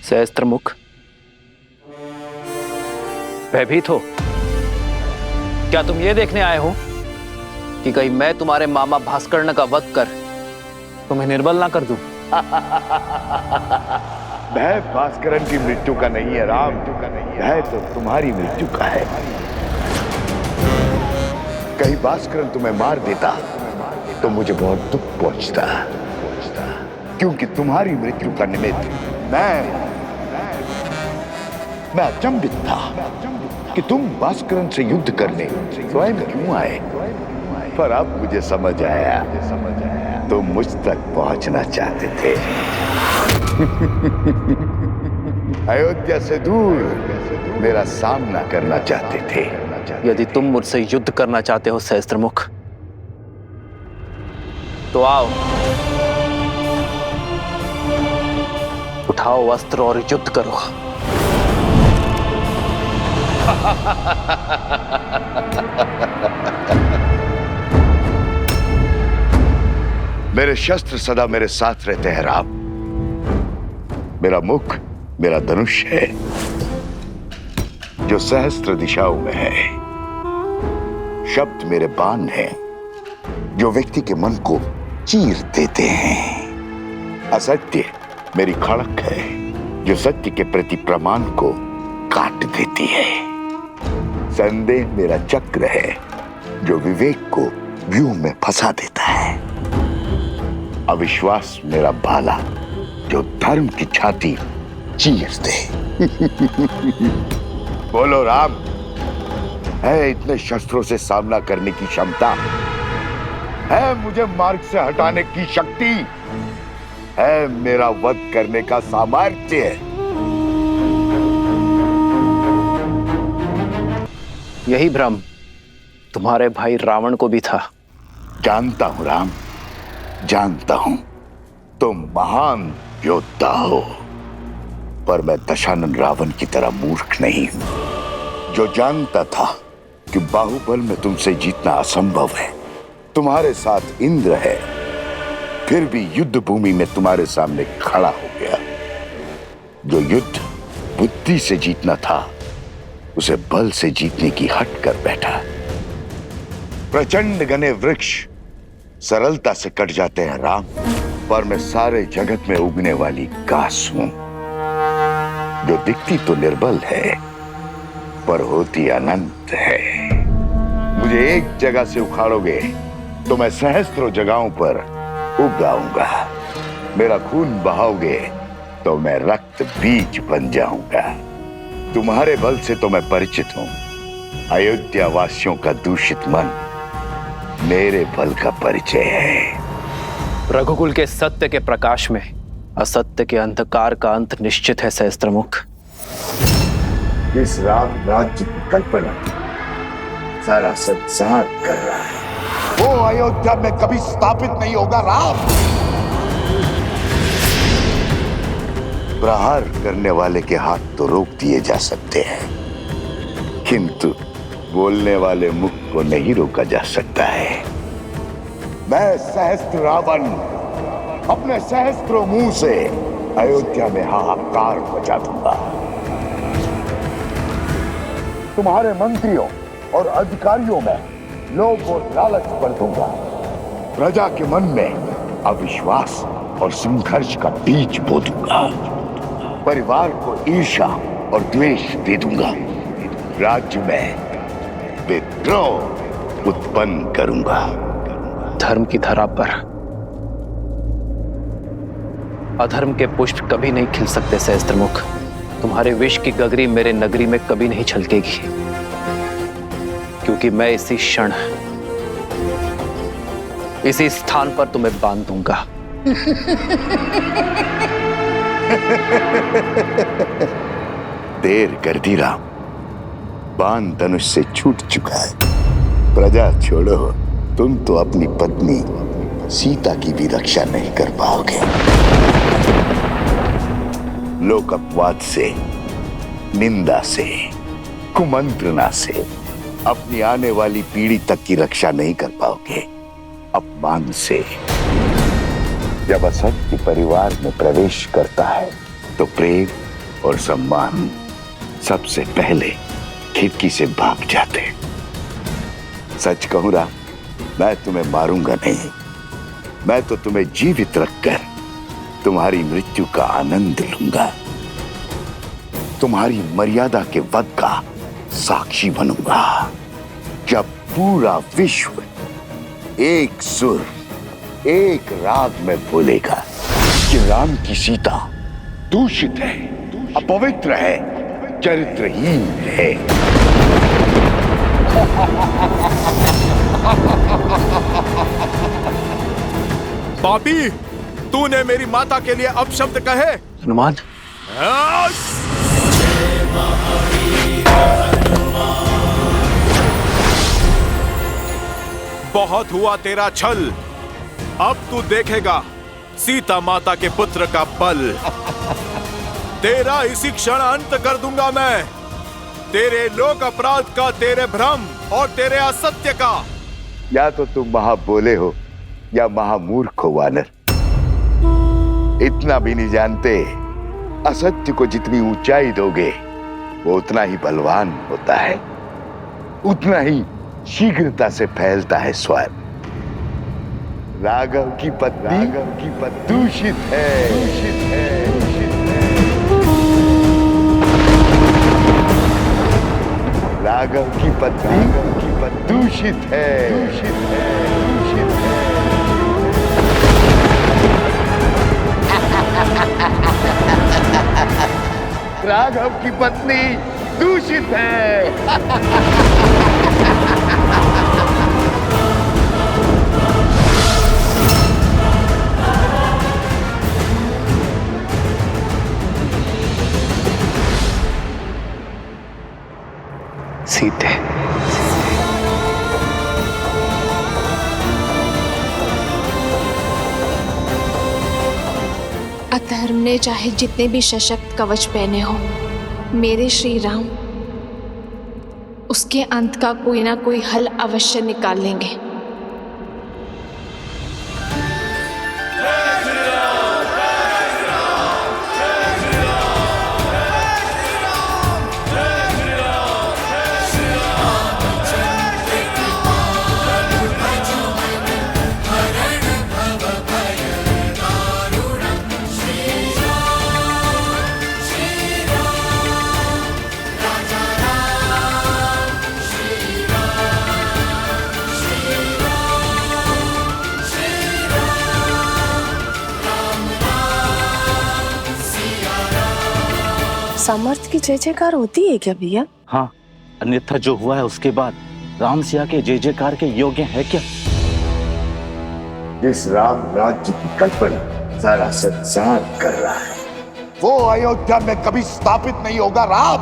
सहस्त्रमुख, भयभीत हो? क्या तुम ये देखने आए हो कि कहीं मैं तुम्हारे मामा भास्कर्ण का वध कर तुम्हें निर्बल ना कर दूं? भय भास्करण की मृत्यु का नहीं है राम, भय तो तुम्हारी मृत्यु का है। कहीं भास्करण तुम्हें मार देता तो मुझे बहुत दुख पहुंचता, क्योंकि तुम्हारी मृत्यु का निमित्त मैं अचंभित था कि तुम भास्करण से युद्ध करने स्वयं क्यों आए। पर अब मुझे समझ आया, तुम मुझ तक पहुंचना चाहते थे। अयोध्या से दूर मेरा सामना करना चाहते थे। यदि तुम मुझसे युद्ध करना चाहते हो सहस्त्रमुख, तो आओ, उठाओ अस्त्र और युद्ध करो। मेरे शस्त्र सदा मेरे साथ रहते हैं राम। मेरा मुख मेरा धनुष है जो सहस्त्र दिशाओं में है। शब्द मेरे बाण हैं जो व्यक्ति के मन को चीर देते हैं। असत्य मेरी खड़क है जो सत्य के प्रति प्रमाण को काट देती है। संदेह मेरा चक्र है जो विवेक को व्यूह में फंसा देता है। अविश्वास मेरा भाला जो धर्म की छाती चीर दे। बोलो राम, है इतने शस्त्रों से सामना करने की क्षमता? है मुझे मार्ग से हटाने की शक्ति? है मेरा वध करने का सामर्थ्य? यही भ्रम तुम्हारे भाई रावण को भी था। जानता हूं राम, जानता हूं तुम महान योद्धा हो, पर मैं दशानन रावण की तरह मूर्ख नहीं हूं जो जानता था कि बाहुबल में तुमसे जीतना असंभव है। तुम्हारे साथ इंद्र है, फिर भी युद्ध भूमि में तुम्हारे सामने खड़ा हो गया। जो युद्ध बुद्धि से जीतना था, उसे बल से जीतने की हट कर बैठा। प्रचंड घने वृक्ष सरलता से कट जाते हैं राम, पर मैं सारे जगत में उगने वाली घास हूं जो दिखती तो निर्बल है पर होती अनंत है। मुझे एक जगह से उखाड़ोगे तो मैं सहस्त्रों जगहों पर उग आऊंगा। मेरा खून बहाओगे तो मैं रक्त बीज बन जाऊंगा। तुम्हारे बल से तो मैं परिचित हूं। अयोध्या वासियों का दूषित मन मेरे बल का परिचय है। रघुकुल के सत्य के प्रकाश में असत्य के अंधकार का अंत निश्चित है सहस्त्रमुख। इस राम राज्य की कल्पना सारा संसार कर रहा है, वो अयोध्या में कभी स्थापित नहीं होगा राम। प्रहार करने वाले के हाथ तो रोक दिए जा सकते हैं, किंतु बोलने वाले मुख को नहीं रोका जा सकता है। मैं सहस्त्र रावण अपने सहस्त्रों मुंह से अयोध्या में हाहाकार मचा दूंगा। तुम्हारे मंत्रियों और अधिकारियों में लोभ और लालच भर दूंगा। प्रजा के मन में अविश्वास और संघर्ष का बीज बो दूंगा। परिवार को ईर्ष्या और द्वेष दे दूंगा। राज्य में विद्रोह उत्पन्न करूंगा। धर्म की धरा पर अधर्म के पुष्प कभी नहीं खिल सकते सहस्त्रमुख। तुम्हारे विष की गगरी मेरे नगरी में कभी नहीं छलकेगी, क्योंकि मैं इसी क्षण इसी स्थान पर तुम्हें बांध दूंगा। देर कर दी राम, बाण धनुष से छूट चुका है। प्रजा छोड़ो, तुम तो अपनी पत्नी सीता की भी रक्षा नहीं कर पाओगे। लोक अपवाद से, निंदा से, कुमंत्रणा से अपनी आने वाली पीढ़ी तक की रक्षा नहीं कर पाओगे। अपमान से जब असत्य परिवार में प्रवेश करता है तो प्रेम और सम्मान सबसे पहले खिड़की से भाग जाते। सच कहूं राम, मैं तुम्हें मारूंगा नहीं, मैं तो तुम्हें जीवित रखकर तुम्हारी मृत्यु का आनंद लूंगा, तुम्हारी मर्यादा के वध का साक्षी बनूंगा। जब पूरा विश्व एक सुर एक राग में बोलेगा कि राम की सीता दूषित है, अपवित्र है, चरित्रहीन है। पापी, तूने मेरी माता के लिए अपशब्द कहे। हनुमान, बहुत हुआ तेरा छल, अब तू देखेगा सीता माता के पुत्र का बल। तेरा इसी क्षण अंत कर दूंगा मैं, तेरे लोक अपराध का, तेरे भ्रम और तेरे असत्य का। या तो तुम महाबोले हो या महामूर्ख हो वानर। इतना भी नहीं जानते असत्य को जितनी ऊंचाई दोगे वो उतना ही बलवान होता है, उतना ही शीघ्रता से फैलता है स्वयं। राघव की पत्नी दूषित है, दूषित है, दूषित है। राघव की पत्नी दूषित है, दूषित है, दूषित है। राघव की पत्नी दूषित है। सीते, अधर्म ने चाहे जितने भी सशक्त कवच पहने हो, मेरे श्री राम उसके अंत का कोई ना कोई हल अवश्य निकाल लेंगे। सामर्थ्य की जय जयकार होती है क्या भैया? हाँ, अन्यथा जो हुआ है उसके बाद राम सिया के जय जयकार के योग्य है क्या? जिस राम राज्य की कल्पना सारा संसार कर रहा है वो अयोध्या में कभी स्थापित नहीं होगा। राम,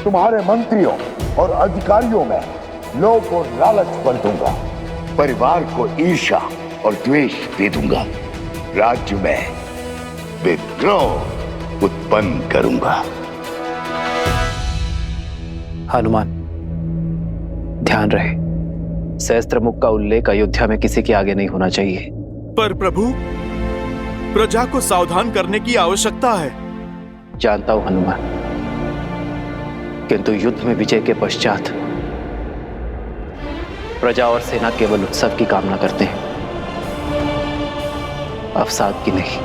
तुम्हारे मंत्रियों और अधिकारियों में लोभ और लालच भर दूंगा, परिवार को ईर्ष्या और द्वेष दे दूंगा, राज्य में विद्रोह उत्पन्न करूंगा। हनुमान, ध्यान रहे, सहस्त्रमुख का उल्लेख अयोध्या में किसी के आगे नहीं होना चाहिए। पर प्रभु, प्रजा को सावधान करने की आवश्यकता है। जानता हूं हनुमान, किंतु युद्ध में विजय के पश्चात प्रजा और सेना केवल उत्सव की कामना करते हैं, अवसाद की नहीं।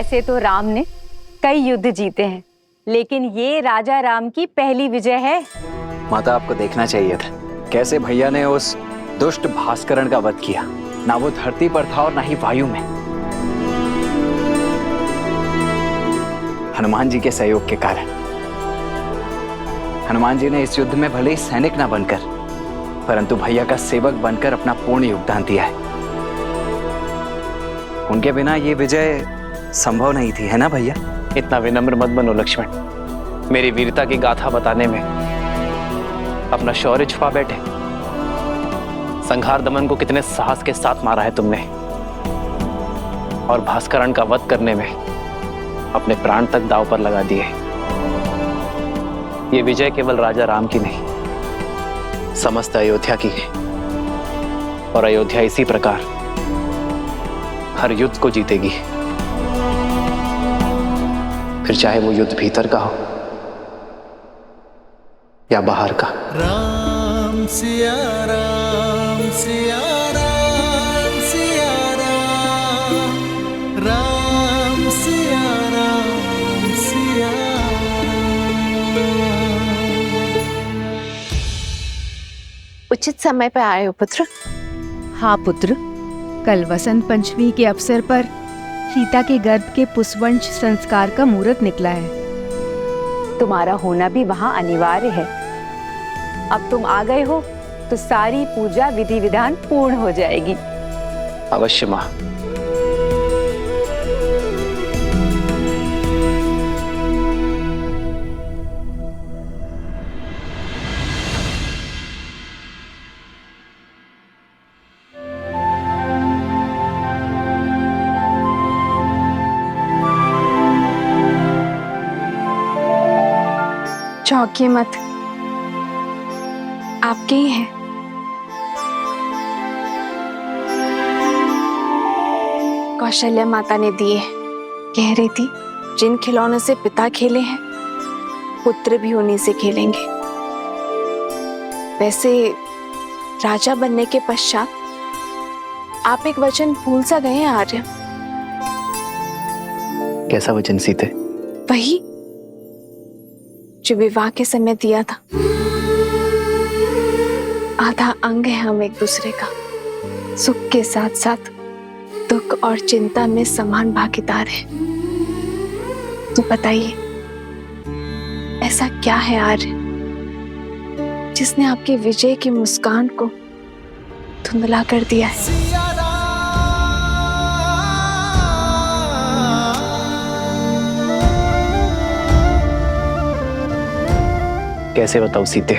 वैसे तो राम ने कई युद्ध जीते हैं, लेकिन ये राजा राम की पहली विजय है। माता, आपको देखना चाहिए था कैसे भैया ने उस दुष्ट भास्करण का वध किया। ना वो धरती पर था और ना ही वायु में। हनुमान जी के सहयोग के कारण। हनुमान जी ने इस युद्ध में भले ही सैनिक ना बनकर, परंतु भैया का सेवक बनकर अपना पूर्ण योगदान दिया है। उनके बिना ये विजय संभव नहीं थी, है ना भैया? इतना विनम्र मत बनो लक्ष्मण। मेरी वीरता की गाथा बताने में अपना शौर्य छुपा बैठे। संहार दमन को कितने साहस के साथ मारा है तुमने, और भास्करण का वध करने में अपने प्राण तक दांव पर लगा दिए। ये विजय केवल राजा राम की नहीं, समस्त अयोध्या की है। और अयोध्या इसी प्रकार हर युद्ध को जीतेगी, फिर चाहे वो युद्ध भीतर का हो या बाहर का। राम सिया राम सिया राम सिया राम, राम सिया राम सिया उचित समय पर आए हो पुत्र। हाँ पुत्र, कल वसंत पंचमी के अवसर पर सीता के गर्भ के पुष्पवंश संस्कार का मुहूर्त निकला है। तुम्हारा होना भी वहां अनिवार्य है। अब तुम आ गए हो तो सारी पूजा विधि विधान पूर्ण हो जाएगी। अवश्य मां। चौंकिए मत, आपके ही हैं। कौशल्या माता ने दिए। कह रही थी जिन खिलौनों से पिता खेले हैं, पुत्र भी उन्हीं से खेलेंगे। वैसे राजा बनने के पश्चात आप एक वचन भूल सा गए हैं आर्य। कैसा वचन सीते? वही जो विवाह के समय दिया था। आधा अंग है हम एक दूसरे का। सुख के साथ साथ दुख और चिंता में समान भागीदार है। तो बताइए, ऐसा क्या है आर्य जिसने आपकी विजय की मुस्कान को धुंधला कर दिया है? कैसे बताऊं सीते?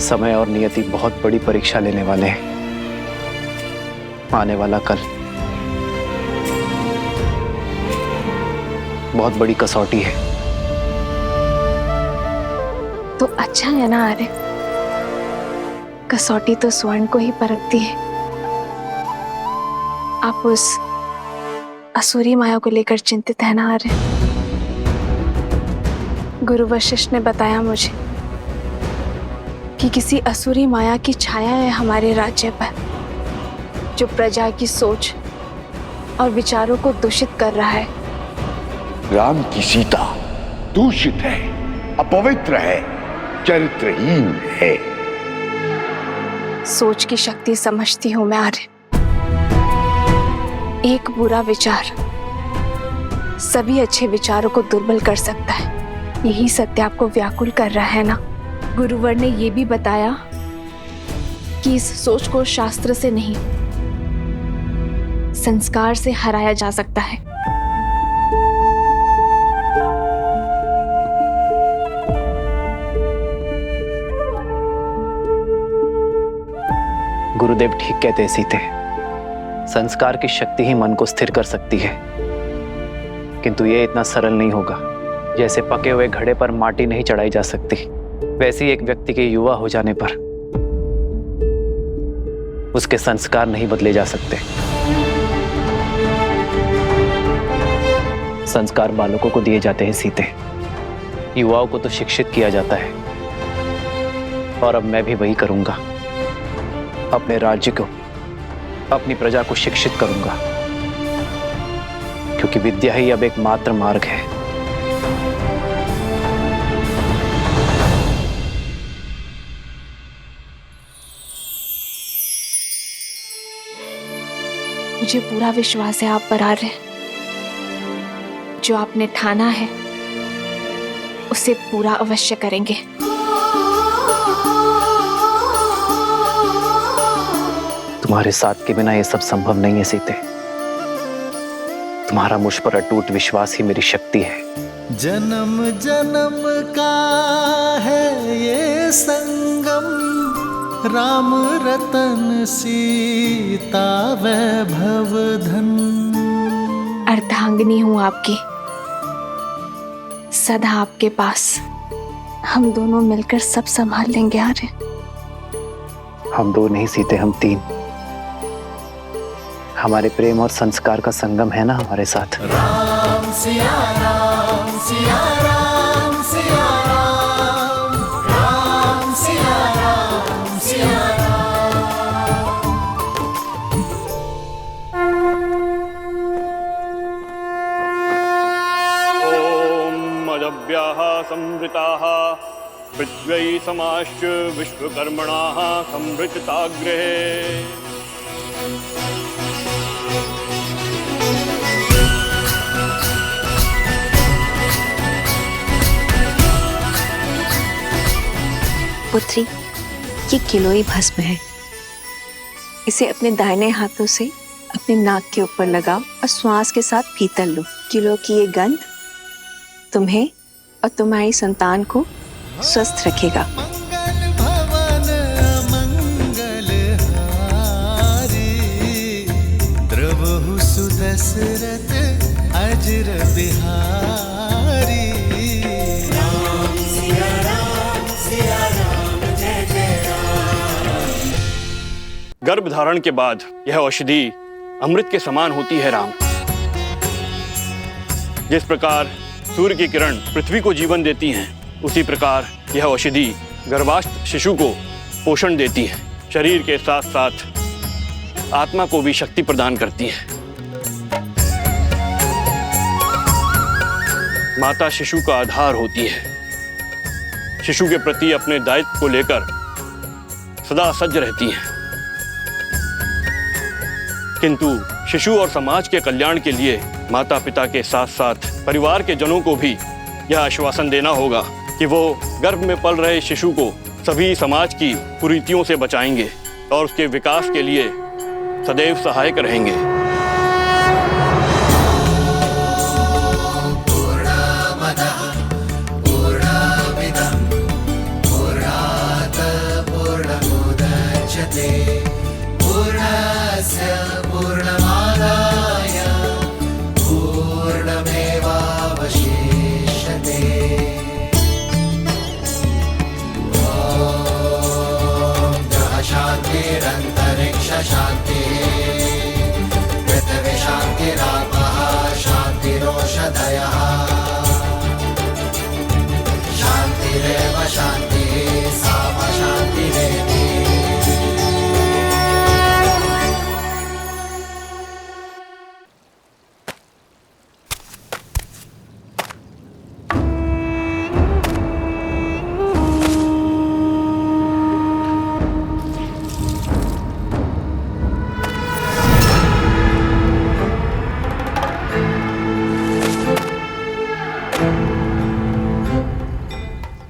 समय और नियति बहुत बड़ी परीक्षा लेने वाले हैं। आने वाला कल बहुत बड़ी कसौटी है। तो अच्छा है ना आर्य, कसौटी तो स्वर्ण को ही परखती है। आप उस असुरी माया को लेकर चिंतित है ना आर्य? गुरु वशिष्ठ ने बताया मुझे कि किसी असुरी माया की छाया है हमारे राज्य पर, जो प्रजा की सोच और विचारों को दूषित कर रहा है। राम की सीता दूषित है, अपवित्र है, चरित्रहीन है। सोच की शक्ति समझती हूं मैं आर्य। एक बुरा विचार सभी अच्छे विचारों को दुर्बल कर सकता है। यही सत्य आपको व्याकुल कर रहा है ना? गुरुवर ने यह भी बताया कि इस सोच को शास्त्र से नहीं, संस्कार से हराया जा सकता है। गुरुदेव ठीक कहते हैं सीते। संस्कार की शक्ति ही मन को स्थिर कर सकती है, किंतु यह इतना सरल नहीं होगा। जैसे पके हुए घड़े पर माटी नहीं चढ़ाई जा सकती, वैसे ही एक व्यक्ति के युवा हो जाने पर उसके संस्कार नहीं बदले जा सकते। संस्कार बालकों को दिए जाते हैं सीते, युवाओं को तो शिक्षित किया जाता है। और अब मैं भी वही करूंगा। अपने राज्य को, अपनी प्रजा को शिक्षित करूंगा। क्योंकि विद्या ही अब एकमात्र मार्ग है। मुझे पूरा विश्वास है आप पर आर्य, जो आपने ठाना है उसे पूरा अवश्य करेंगे। तुम्हारे साथ के बिना ये सब संभव नहीं है सीते। तुम्हारा मुझ पर अटूट विश्वास ही मेरी शक्ति है। जन्म जन्म का है ये संगम, राम रतन सीता वैभव धन। अर्धांगिनी हूं आपकी, सदा आपके पास। हम दोनों मिलकर सब संभाल लेंगे आर्य। हम दो नहीं सीते, हम तीन। हमारे प्रेम और संस्कार का संगम है ना हमारे साथ। राम सिया राम सिया राम सिया राम, राम सिया राम सिया मदव्याः संवृताः पृथ्वी समाश्च विश्वकर्मणाः संवृताग्रहे। पुत्री, ये किलोई भस्म है। इसे अपने दाहिने हाथों से अपने नाक के ऊपर लगाओ और श्वास के साथ भीतर लो। किलो की ये गंध तुम्हें और तुम्हारी संतान को स्वस्थ रखेगा। मंगल भवन मंगल हारी, द्रवहु सुदशरथ अजर बिहारी। राम सिया राम सिया राम जय जय राम। गर्भ धारण के बाद यह औषधि अमृत के समान होती है राम। जिस प्रकार सूर्य की किरण पृथ्वी को जीवन देती हैं, उसी प्रकार यह औषधि गर्भास्थ शिशु को पोषण देती है। शरीर के साथ साथ आत्मा को भी शक्ति प्रदान करती है। माता शिशु का आधार होती है। शिशु के प्रति अपने दायित्व को लेकर सदा सज्ज रहती है। किंतु शिशु और समाज के कल्याण के लिए माता पिता के साथ साथ परिवार के जनों को भी यह आश्वासन देना होगा कि वो गर्भ में पल रहे शिशु को सभी समाज की कुरीतियों से बचाएंगे और उसके विकास के लिए सदैव सहायक रहेंगे। शांति पृथ्वी शांतिरापः शांतिरोषधयः शांतिरेव शांतिः साम शांतिरेधि।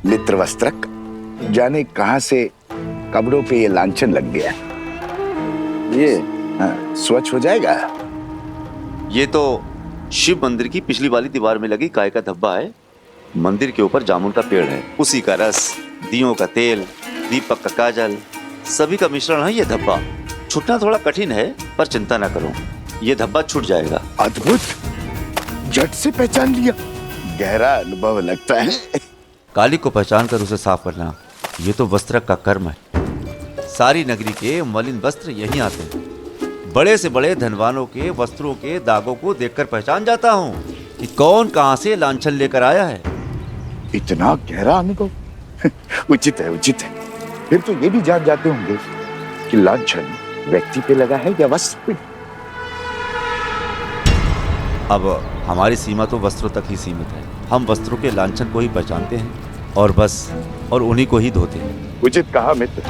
मित्रवस्त्रक, जाने कहां से कपड़ों पे ये लांछन लग गया। ये स्वच्छ हो जाएगा। ये तो शिव मंदिर की पिछली वाली दीवार में लगी गाय का धब्बा है। मंदिर के ऊपर जामुन का पेड़ है, उसी का रस, दियों का तेल, दीपक का काजल, सभी का मिश्रण है ये धब्बा। छूटना थोड़ा कठिन है, पर चिंता ना करो, ये धब्बा छूट जाएगा। अद्भुत, झट से पहचान लिया। गहरा अनुभव लगता है। काली को पहचान कर उसे साफ करना, ये तो वस्त्रक का कर्म है। सारी नगरी के मलिन वस्त्र यहीं आते हैं। बड़े से बड़े धनवानों के वस्त्रों के दागों को देखकर पहचान जाता हूँ कि कौन कहां से लांछन लेकर आया है। इतना गहरा अनुभव उचित है, उचित है। फिर तो ये भी जान जाते होंगे कि लांछन व्यक्ति पे लगा है या वस्त्र पे। अब हमारी सीमा तो वस्त्रों तक ही सीमित है। हम वस्त्रों के लांछन को ही पहचानते हैं और बस, और उन्हीं को ही धोते हैं। उचित कहा मित्र।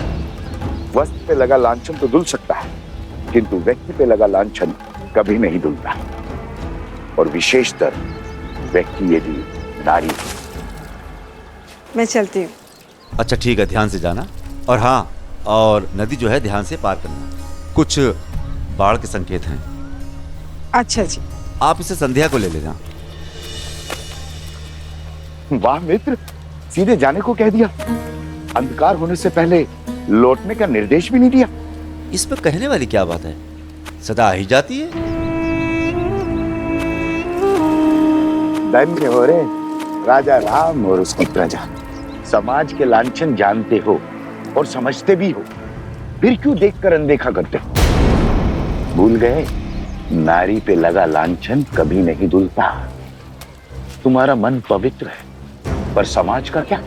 वस्त्र पे लगा लांछन तो धुल सकता है, किंतु व्यक्ति पे लगा लांछन कभी नहीं धुलता, और विशेषतर व्यक्ति यदि नारी। मैं चलती हूँ। अच्छा ठीक है, ध्यान से जाना। और हाँ, और नदी जो है ध्यान से पार करना। कुछ बाढ़ के संकेत हैं। अच्छा जी। आप इसे संध्या को ले लेना। वाह मित्र, सीधे जाने को कह दिया। अंधकार होने से पहले लौटने का निर्देश भी नहीं दिया। इसमें कहने वाली क्या बात है, सदा आ ही जाती है। धन्य हो रे राजा राम और उसकी प्रजा। समाज के लांछन जानते हो और समझते भी हो, फिर क्यों देखकर अनदेखा करते हो? भूल गए, नारी पे लगा लांछन कभी नहीं धुलता। तुम्हारा मन पवित्र है, पर समाज का क्या?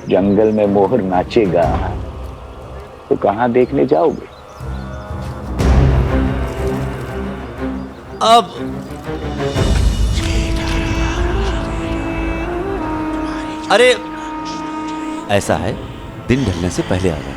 जंगल में मोहर नाचेगा तो कहां देखने जाओगे? अब अरे ऐसा है, दिन ढलने से पहले आ जाए।